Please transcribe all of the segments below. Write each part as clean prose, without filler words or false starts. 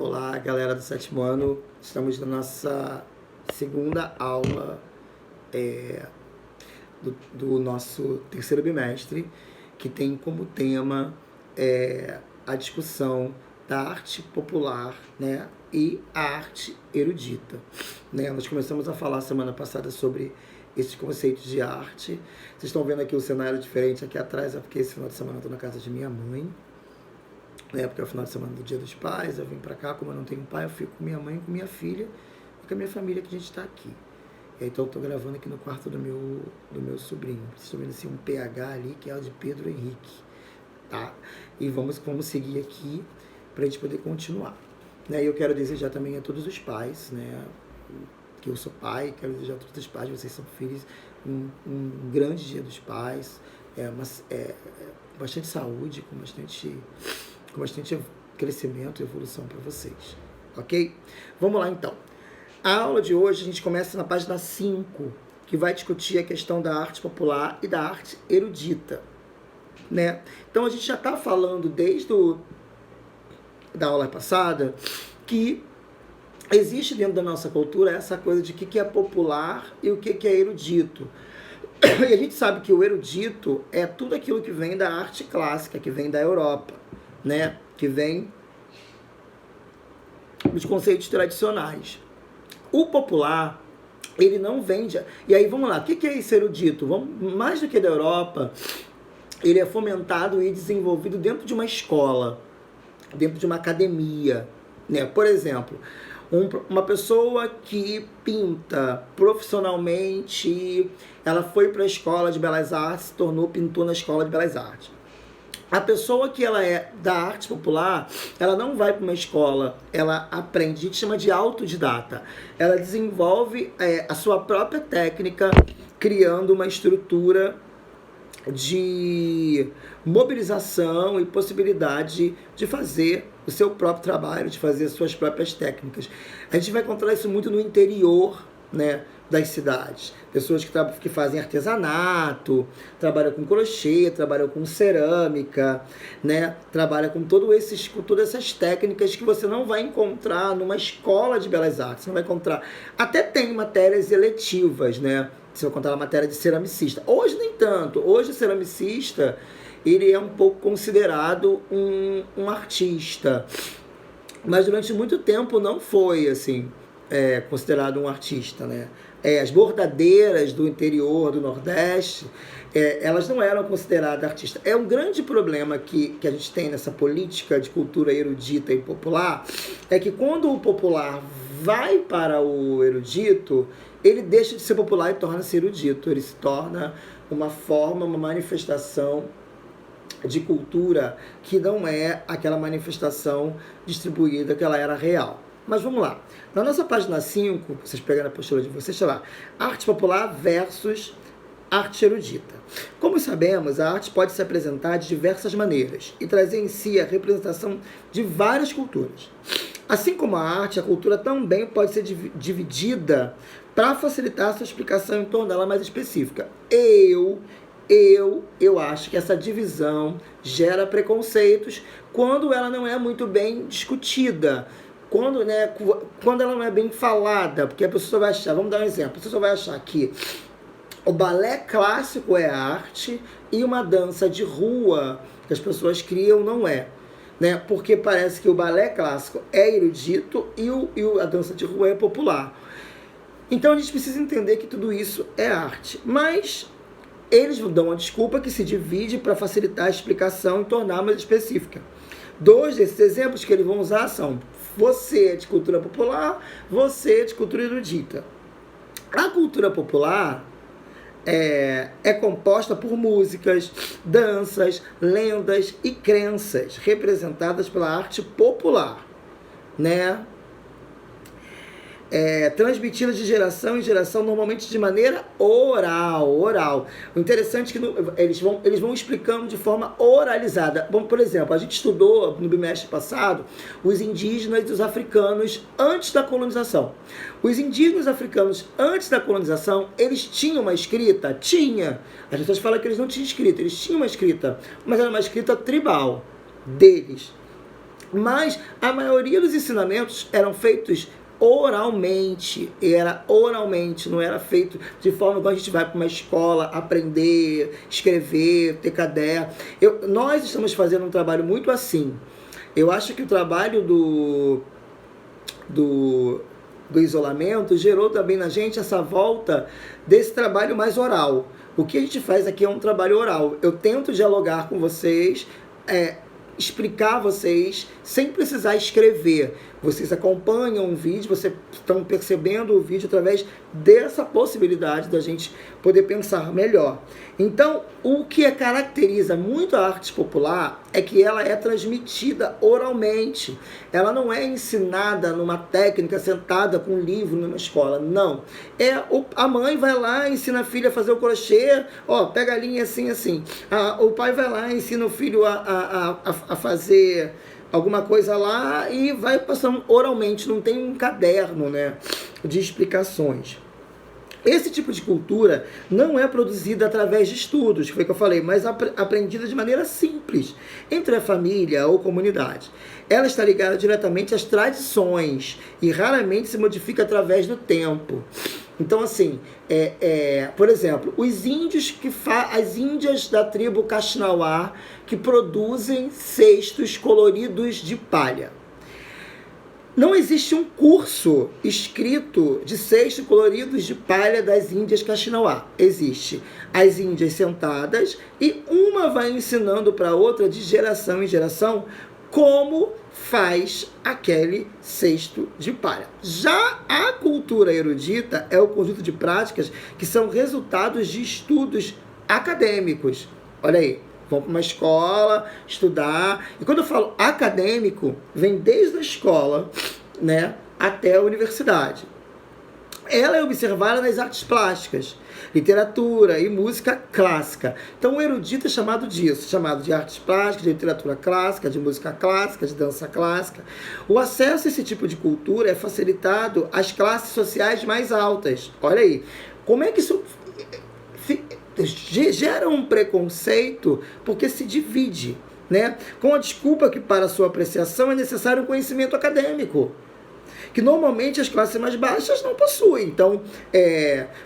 Olá, galera do sétimo ano. Estamos na nossa segunda aula do nosso terceiro bimestre, que tem como tema a discussão da arte popular, né, e a arte erudita. Né? Nós começamos a falar semana passada sobre esses conceitos de arte. Vocês estão vendo aqui o cenário diferente aqui atrás, é porque esse final de semana eu estou na casa de minha mãe. Porque é o final de semana do Dia dos Pais, eu vim pra cá, como eu não tenho pai, eu fico com minha mãe, com minha filha e com a minha família que a gente está aqui. Então eu tô gravando aqui no quarto do meu sobrinho. Vocês estão vendo assim um PH ali, que é o de Pedro Henrique, tá? E vamos seguir aqui pra gente poder continuar. E eu quero desejar também a todos os pais, né? Que eu sou pai, quero desejar a todos os pais, vocês são filhos, um grande Dia dos Pais, bastante saúde, com bastante crescimento e evolução para vocês, ok? Vamos lá, então. A aula de hoje, a gente começa na página 5, que vai discutir a questão da arte popular e da arte erudita, né? Então, a gente já está falando desde da aula passada que existe dentro da nossa cultura essa coisa de o que é popular e o que é erudito. E a gente sabe que o erudito é tudo aquilo que vem da arte clássica, que vem da Europa, né? Que vem dos conceitos tradicionais. O popular, ele não vende. E aí, vamos lá, o que é esse erudito? Mais do que da Europa, ele é fomentado e desenvolvido dentro de uma escola, dentro de uma academia, né? Por exemplo, uma pessoa que pinta profissionalmente, ela foi para a escola de Belas Artes, se tornou pintor na escola de Belas Artes. A pessoa que ela é da arte popular, ela não vai para uma escola, ela aprende, a gente chama de autodidata. Ela desenvolve a sua própria técnica, criando uma estrutura de mobilização e possibilidade de fazer o seu próprio trabalho, de fazer as suas próprias técnicas. A gente vai encontrar isso muito no interior, né, das cidades. Pessoas que fazem artesanato, trabalham com crochê, trabalham com cerâmica, né, trabalham com todas essas técnicas que você não vai encontrar numa escola de belas artes. Você não vai encontrar. Até tem matérias eletivas, né? Você vai encontrar a matéria de ceramicista. Hoje nem tanto. Hoje o ceramicista, ele é um pouco considerado um artista. Mas durante muito tempo não foi, assim, considerado um artista, né? As bordadeiras do interior do Nordeste, elas não eram consideradas artistas. É um grande problema que a gente tem nessa política de cultura erudita e popular, é que quando o popular vai para o erudito, ele deixa de ser popular e torna-se erudito. Ele se torna uma forma, uma manifestação de cultura que não é aquela manifestação distribuída que ela era real. Mas vamos lá. Na nossa página 5, vocês pegam na postura de vocês, sei lá, arte popular versus arte erudita. Como sabemos, a arte pode se apresentar de diversas maneiras e trazer em si a representação de várias culturas. Assim como a arte, a cultura também pode ser dividida para facilitar a sua explicação em torno dela mais específica. Eu acho que essa divisão gera preconceitos quando ela não é muito bem discutida, quando ela não é bem falada, porque a pessoa vai achar, vamos dar um exemplo, a pessoa vai achar que o balé clássico é arte e uma dança de rua que as pessoas criam não é. Né? Porque parece que o balé clássico é erudito e a dança de rua é popular. Então a gente precisa entender que tudo isso é arte. Mas eles dão uma desculpa que se divide para facilitar a explicação e tornar mais específica. 2 desses exemplos que eles vão usar são: você é de cultura popular, você é de cultura erudita. A cultura popular é composta por músicas, danças, lendas e crenças representadas pela arte popular, né? Transmitidas de geração em geração, normalmente de maneira oral. O interessante é que eles vão explicando de forma oralizada. Bom, por exemplo, a gente estudou no bimestre passado os indígenas e os africanos antes da colonização. Os indígenas africanos antes da colonização, eles tinham uma escrita? Tinha. As pessoas falam que eles não tinham escrita, eles tinham uma escrita, mas era uma escrita tribal deles. Mas a maioria dos ensinamentos eram feitos oralmente, não era feito de forma igual a gente vai para uma escola aprender, escrever, ter caderno. Nós estamos fazendo um trabalho muito assim. Eu acho que o trabalho do isolamento gerou também na gente essa volta desse trabalho mais oral. O que a gente faz aqui é um trabalho oral. Eu tento dialogar com vocês, explicar a vocês sem precisar escrever. Vocês acompanham o vídeo, vocês estão percebendo o vídeo através dessa possibilidade da gente poder pensar melhor. Então, o que caracteriza muito a arte popular é que ela é transmitida oralmente. Ela não é ensinada numa técnica sentada com um livro numa escola, não. A mãe vai lá e ensina a filha a fazer o crochê, pega a linha assim, assim. O pai vai lá e ensina o filho a fazer alguma coisa lá e vai passando oralmente, não tem um caderno, né, de explicações. Esse tipo de cultura não é produzida através de estudos, que foi o que eu falei, mas aprendida de maneira simples, entre a família ou comunidade. Ela está ligada diretamente às tradições e raramente se modifica através do tempo. Então, assim, por exemplo, os índios as índias da tribo Kaxinawá que produzem cestos coloridos de palha. Não existe um curso escrito de cestos coloridos de palha das índias Kaxinawá. Existe as índias sentadas e uma vai ensinando para a outra de geração em geração como faz aquele cesto de palha. Já a cultura erudita é o conjunto de práticas que são resultados de estudos acadêmicos. Olha aí, vão para uma escola estudar. E quando eu falo acadêmico, vem desde a escola, né, até a universidade. Ela é observada nas artes plásticas, literatura e música clássica. Então o erudito é chamado disso, chamado de artes plásticas, de literatura clássica, de música clássica, de dança clássica. O acesso a esse tipo de cultura é facilitado às classes sociais mais altas. Olha aí, como é que isso gera um preconceito, porque se divide, né? Com a desculpa que para sua apreciação é necessário um conhecimento acadêmico, que normalmente as classes mais baixas não possuem. Então,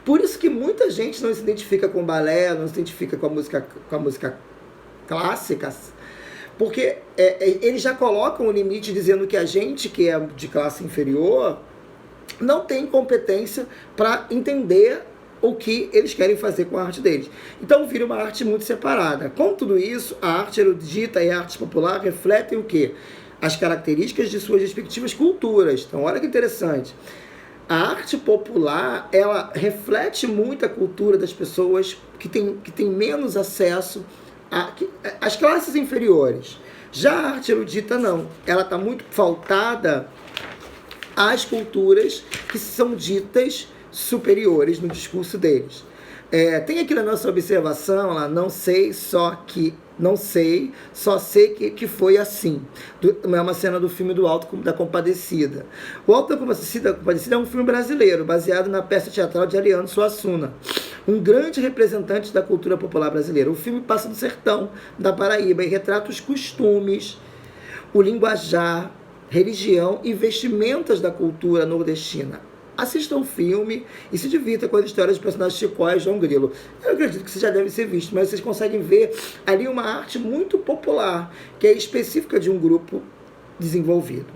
por isso que muita gente não se identifica com balé, não se identifica com a música clássica, porque eles já colocam o limite dizendo que a gente que é de classe inferior não tem competência para entender o que eles querem fazer com a arte deles. Então vira uma arte muito separada. Com tudo isso, a arte erudita e a arte popular refletem o quê? As características de suas respectivas culturas. Então, olha que interessante. A arte popular, ela reflete muito a cultura das pessoas que têm menos acesso às classes inferiores. Já a arte erudita, não. Ela está muito faltada às culturas que são ditas superiores no discurso deles. Tem aqui na nossa observação lá, não sei, só sei que foi assim. É uma cena do filme do Alto da Compadecida. O Alto da Compadecida é um filme brasileiro, baseado na peça teatral de Ariano Suassuna, um grande representante da cultura popular brasileira. O filme passa no sertão da Paraíba e retrata os costumes, o linguajar, religião e vestimentas da cultura nordestina. Assistam o filme e se divirtam com as histórias dos personagens Chicó e João Grilo. Eu acredito que vocês já devem ser vistos, mas vocês conseguem ver ali uma arte muito popular, que é específica de um grupo desenvolvido.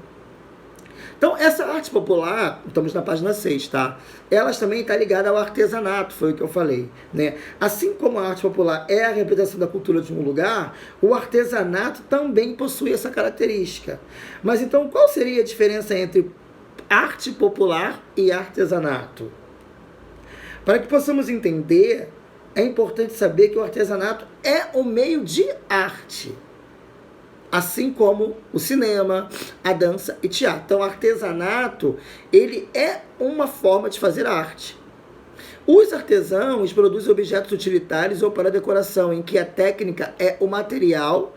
Então, essa arte popular, estamos na página 6, tá? Elas também está ligada ao artesanato, foi o que eu falei, né? Assim como a arte popular é a representação da cultura de um lugar, o artesanato também possui essa característica. Mas então, qual seria a diferença entre arte popular e artesanato? Para que possamos entender, é importante saber que o artesanato é um meio de arte, assim como o cinema, a dança e teatro. Então, o artesanato, ele é uma forma de fazer arte. Os artesãos produzem objetos utilitários ou para decoração, em que a técnica é o material.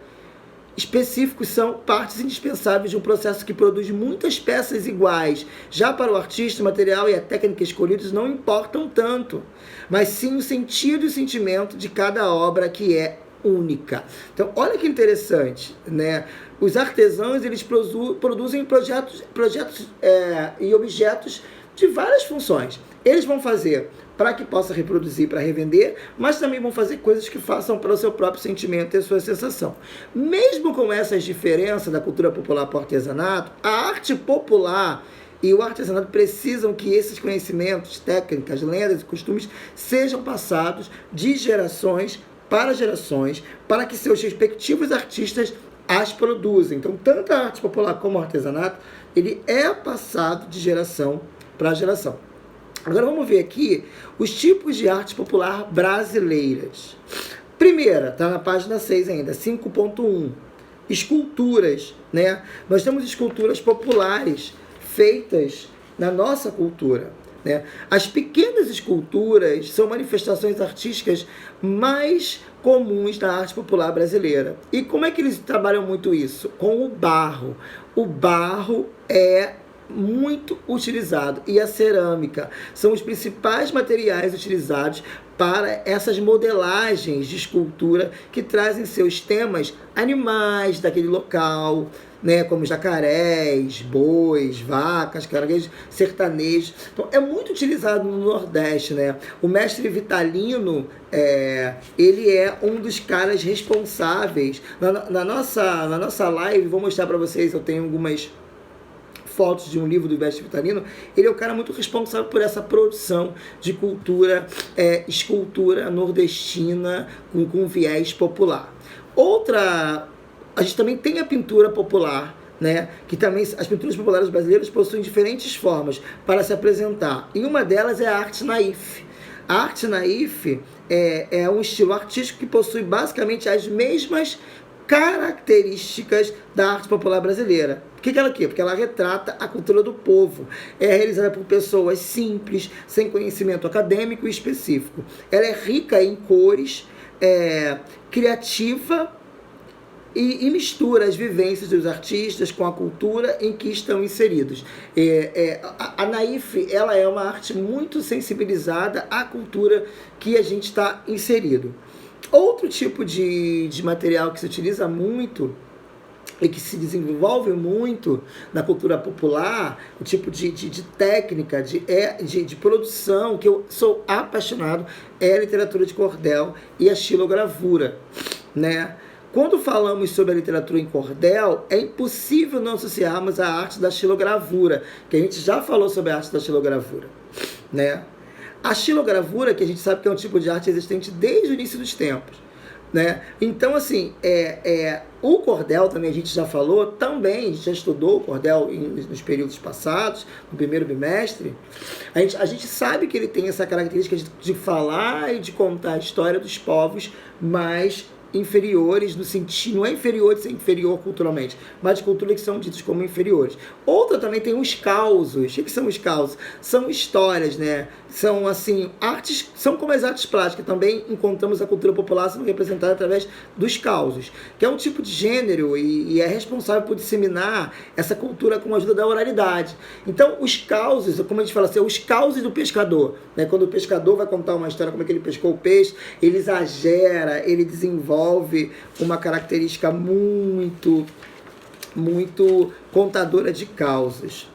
Específicos são partes indispensáveis de um processo que produz muitas peças iguais. Já para o artista, o material e a técnica escolhidos não importam tanto, mas sim o sentido e o sentimento de cada obra que é única. Então, olha que interessante, né? Os artesãos, eles produzem projetos e objetos de várias funções. Eles vão fazer para que possa reproduzir, para revender, mas também vão fazer coisas que façam para o seu próprio sentimento e a sua sensação. Mesmo com essas diferenças da cultura popular para o artesanato, a arte popular e o artesanato precisam que esses conhecimentos, técnicas, lendas e costumes sejam passados de gerações para gerações, para que seus respectivos artistas as produzem. Então, tanto a arte popular como o artesanato, ele é passado de geração para geração. Agora vamos ver aqui os tipos de arte popular brasileiras. Primeira, está na página 6 ainda, 5.1. Esculturas, né? Nós temos esculturas populares feitas na nossa cultura, né? As pequenas esculturas são manifestações artísticas mais comuns da arte popular brasileira. E como é que eles trabalham muito isso? Com o barro. O barro é muito utilizado, e a cerâmica são os principais materiais utilizados para essas modelagens de escultura que trazem seus temas animais daquele local, né, como jacarés, bois, vacas, caranguejos, sertanejos. Então, é muito utilizado no Nordeste, né? O mestre Vitalino, ele é um dos caras responsáveis. Na nossa live, vou mostrar para vocês, eu tenho algumas fotos de um livro do mestre Vitalino. Ele é o cara muito responsável por essa produção de cultura, escultura nordestina com viés popular. A gente também tem a pintura popular, né? Que também as pinturas populares brasileiras possuem diferentes formas para se apresentar. E uma delas é a arte naif. A arte naif é um estilo artístico que possui basicamente as mesmas características da arte popular brasileira. Por que ela quer? Porque ela retrata a cultura do povo. É realizada por pessoas simples, sem conhecimento acadêmico e específico. Ela é rica em cores, criativa e mistura as vivências dos artistas com a cultura em que estão inseridos. A naif, ela é uma arte muito sensibilizada à cultura que a gente está inserido. Outro tipo de material que se utiliza muito e que se desenvolve muito na cultura popular, o tipo de técnica, de produção, que eu sou apaixonado, é a literatura de cordel e a xilogravura, né? Quando falamos sobre a literatura em cordel, é impossível não associarmos a arte da xilogravura, que a gente já falou sobre a arte da xilogravura, né? A xilogravura, que a gente sabe que é um tipo de arte existente desde o início dos tempos, né? Então, assim, o cordel também a gente já falou, também a gente já estudou o cordel nos períodos passados, no primeiro bimestre. A gente sabe que ele tem essa característica de falar e de contar a história dos povos mais inferiores, no sentido, não é inferior de ser inferior culturalmente, mas de cultura que são ditos como inferiores. Outra também tem os causos. O que são os causos? São histórias, né? São, assim, artes, são como as artes plásticas. Também encontramos a cultura popular sendo representada através dos causos, que é um tipo de gênero e é responsável por disseminar essa cultura com a ajuda da oralidade. Então, os causos, como a gente fala assim, os causos do pescador, né? Quando o pescador vai contar uma história, como é que ele pescou o peixe, ele exagera, ele desenvolve uma característica muito contadora de causas.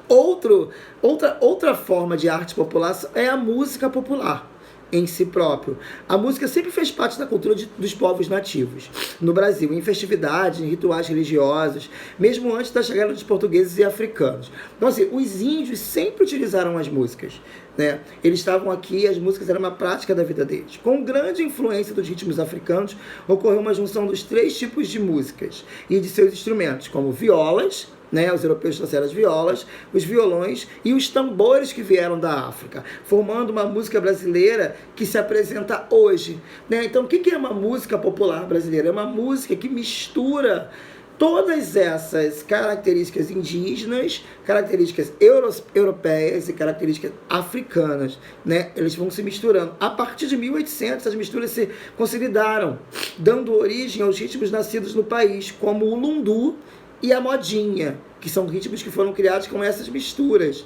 Outra forma de arte popular é a música popular em si próprio. A música sempre fez parte da cultura dos povos nativos no Brasil, em festividades, em rituais religiosos, mesmo antes da chegada dos portugueses e africanos. Então, assim, os índios sempre utilizaram as músicas, né? Eles estavam aqui, as músicas eram uma prática da vida deles. Com grande influência dos ritmos africanos, ocorreu uma junção dos três tipos de músicas e de seus instrumentos, como violas, né? Os europeus trouxeram as violas, os violões e os tambores que vieram da África, formando uma música brasileira que se apresenta hoje, né? Então, o que é uma música popular brasileira? É uma música que mistura todas essas características indígenas, características europeias e características africanas, né? Eles vão se misturando. A partir de 1800, as misturas se consolidaram, dando origem aos ritmos nascidos no país, como o lundu e a modinha, que são ritmos que foram criados com essas misturas.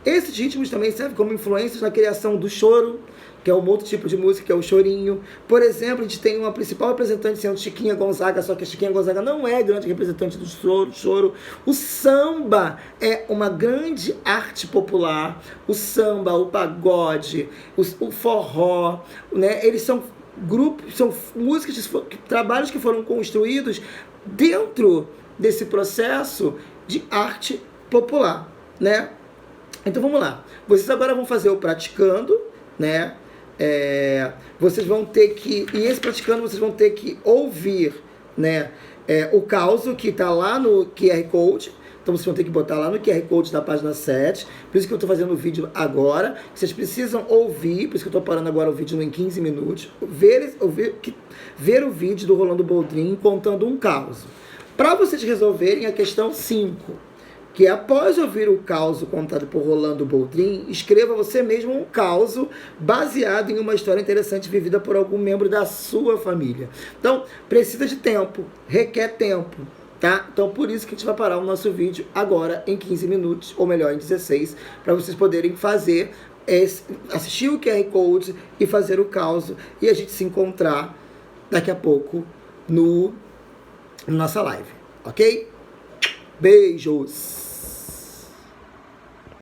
Esses ritmos também servem como influências na criação do choro, que é um outro tipo de música, que é o chorinho. Por exemplo, a gente tem uma principal representante sendo Chiquinha Gonzaga, só que a Chiquinha Gonzaga não é grande representante do choro. O samba é uma grande arte popular. O samba, o pagode, o forró, né? Eles são grupos, são músicas, trabalhos que foram construídos dentro desse processo de arte popular, né? Então vamos lá. Vocês agora vão fazer o praticando, né? Vocês vão ter que, e esse praticando vocês vão ter que ouvir, né? O causo que está lá no QR Code. Então vocês vão ter que botar lá no QR Code da página 7. Por isso que eu estou fazendo o vídeo agora. Vocês precisam ouvir, por isso que eu estou parando agora o vídeo em 15 minutos. Ver o vídeo do Rolando Boldrin contando um caos. Para vocês resolverem a questão 5, que após ouvir o caos contado por Rolando Boldrin, escreva você mesmo um caos baseado em uma história interessante vivida por algum membro da sua família. Então, precisa de tempo, requer tempo, tá? Então, por isso que a gente vai parar o nosso vídeo agora em 15 minutos, ou melhor, em 16, para vocês poderem fazer, assistir o QR Code e fazer o caos, e a gente se encontrar daqui a pouco na nossa live, ok? Beijos!